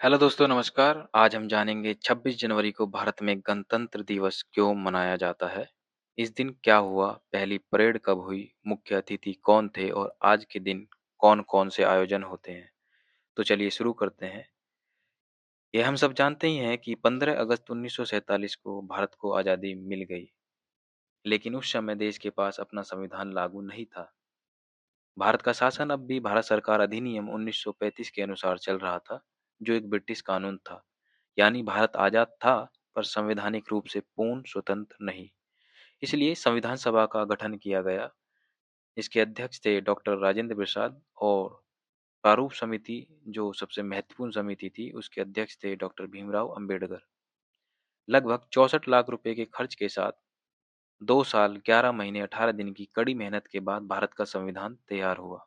Hello दोस्तों नमस्कार। आज हम जानेंगे 26 जनवरी को भारत में गणतंत्र दिवस क्यों मनाया जाता है। इस दिन क्या हुआ, पहली परेड कब हुई, मुख्य अतिथि कौन थे और आज के दिन कौन-कौन से आयोजन होते हैं। तो चलिए शुरू करते हैं। ये हम सब जानते ही हैं कि 15 अगस्त 1947 को भारत को आज़ादी मिल गई, लेकिन उस समय देश के पास अपना संविधान लागू नहीं था। भारत का शासन अब भी भारत सरकार अधिनियम 1935 के अनुसार चल रहा था, जो एक ब्रिटिश कानून था। यानी भारत आजाद था, पर संवैधानिक रूप से पूर्ण स्वतंत्र नहीं। इसलिए संविधान सभा का गठन किया गया। इसके अध्यक्ष थे डॉक्टर राजेंद्र प्रसाद और प्रारूप समिति, जो सबसे महत्वपूर्ण समिति थी, उसके अध्यक्ष थे डॉक्टर भीमराव अंबेडकर। लगभग 64 लाख रुपए के खर्च के साथ 2 साल 11 महीने 18 दिन की कड़ी मेहनत के बाद भारत का संविधान तैयार हुआ,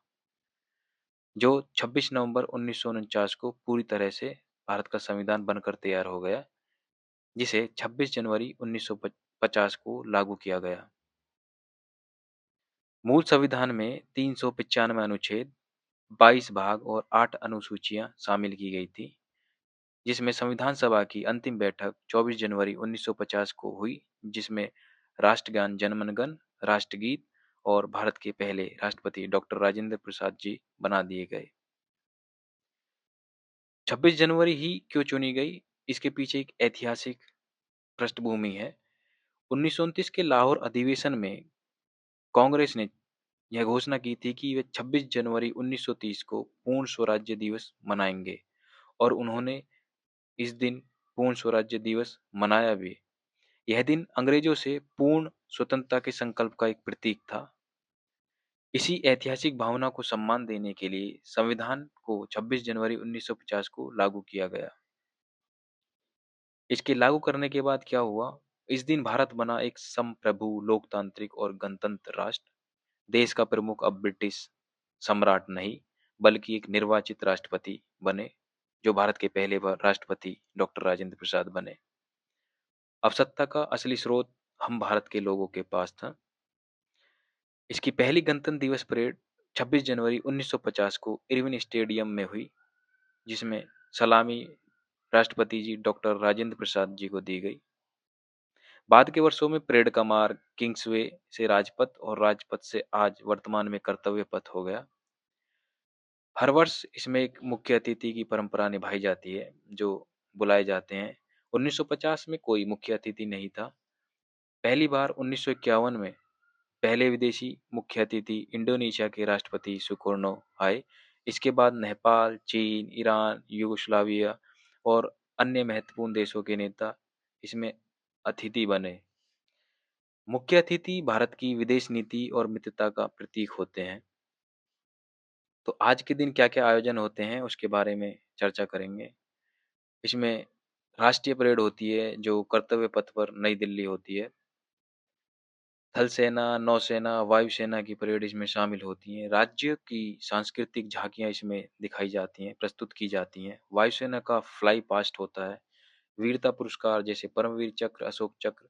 जो 26 नवंबर 1949 को पूरी तरह से भारत का संविधान बनकर तैयार हो गया, जिसे 26 जनवरी 1950 को लागू किया गया। मूल संविधान में 395 अनुच्छेद, 22 भाग और 8 अनुसूचियां शामिल की गई थी, जिसमें संविधान सभा की अंतिम बैठक 24 जनवरी 1950 को हुई, जिसमें राष्ट्रगान जनगण मन, राष्ट्रगीत और भारत के पहले राष्ट्रपति डॉक्टर राजेंद्र प्रसाद जी बना दिए गए। 26 जनवरी ही क्यों चुनी गई? इसके पीछे एक ऐतिहासिक पृष्ठभूमि है। 1929 के लाहौर अधिवेशन में कांग्रेस ने यह घोषणा की थी कि वे 26 जनवरी 1930 को पूर्ण स्वराज्य दिवस मनाएंगे, और उन्होंने इस दिन पूर्ण स्वराज्य दिवस मनाया भी। यह दिन अंग्रेजों से पूर्ण स्वतंत्रता के संकल्प का एक प्रतीक था। इसी ऐतिहासिक भावना को सम्मान देने के लिए संविधान को 26 जनवरी 1950 को लागू किया गया। इसके लागू करने के बाद क्या हुआ? इस दिन भारत बना एक संप्रभु, लोकतांत्रिक और गणतंत्र राष्ट्र। देश का प्रमुख अब ब्रिटिश सम्राट नहीं, बल्कि एक निर्वाचित राष्ट्रपति बने, जो भारत के पहले राष्ट्रपति डॉक्टर राजेंद्र प्रसाद बने। अब सत्ता का असली स्रोत हम भारत के लोगों के पास था। इसकी पहली गणतंत्र दिवस परेड 26 जनवरी 1950 को इरविन स्टेडियम में हुई, जिसमें सलामी राष्ट्रपति जी डॉक्टर राजेंद्र प्रसाद जी को दी गई। बाद के वर्षों में परेड का मार्ग किंग्सवे से राजपथ और राजपथ से आज वर्तमान में कर्तव्य पथ हो गया। हर वर्ष इसमें एक मुख्य अतिथि की परंपरा निभाई जाती है, जो बुलाए जाते हैं। 1950 में कोई मुख्य अतिथि नहीं था। पहली बार 1951 में पहले विदेशी मुख्य अतिथि इंडोनेशिया के राष्ट्रपति सुकर्णो आए। इसके बाद नेपाल, चीन, ईरान, यूगोस्लाविया और अन्य महत्वपूर्ण देशों के नेता इसमें अतिथि बने। मुख्य अतिथि भारत की विदेश नीति और मित्रता का प्रतीक होते हैं। तो आज के दिन क्या-क्या आयोजन होते हैं, उसके बारे में चर्चा करेंगे। इसमें राष्ट्रीय परेड होती है, जो कर्तव्य पथ पर नई दिल्ली होती है। थल सेना, नौसेना, वायुसेना की परेड इसमें शामिल होती हैं। राज्य की सांस्कृतिक झांकियाँ इसमें दिखाई जाती हैं, प्रस्तुत की जाती हैं। वायुसेना का फ्लाई पास्ट होता है। वीरता पुरस्कार जैसे परमवीर चक्र, अशोक चक्र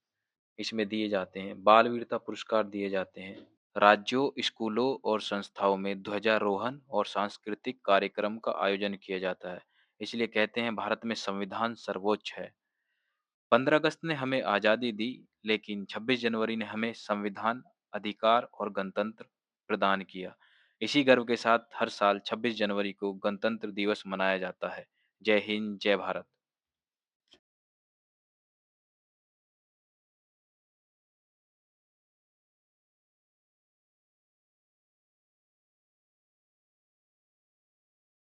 इसमें दिए जाते हैं। बाल वीरता पुरस्कार दिए जाते हैं। राज्यों, स्कूलों और संस्थाओं में ध्वजारोहण और सांस्कृतिक कार्यक्रम का आयोजन किया जाता है। इसलिए कहते हैं भारत में संविधान सर्वोच्च है। 15 अगस्त ने हमें आज़ादी दी, लेकिन 26 जनवरी ने हमें संविधान, अधिकार और गणतंत्र प्रदान किया। इसी गर्व के साथ हर साल 26 जनवरी को गणतंत्र दिवस मनाया जाता है। जय हिंद, जय भारत।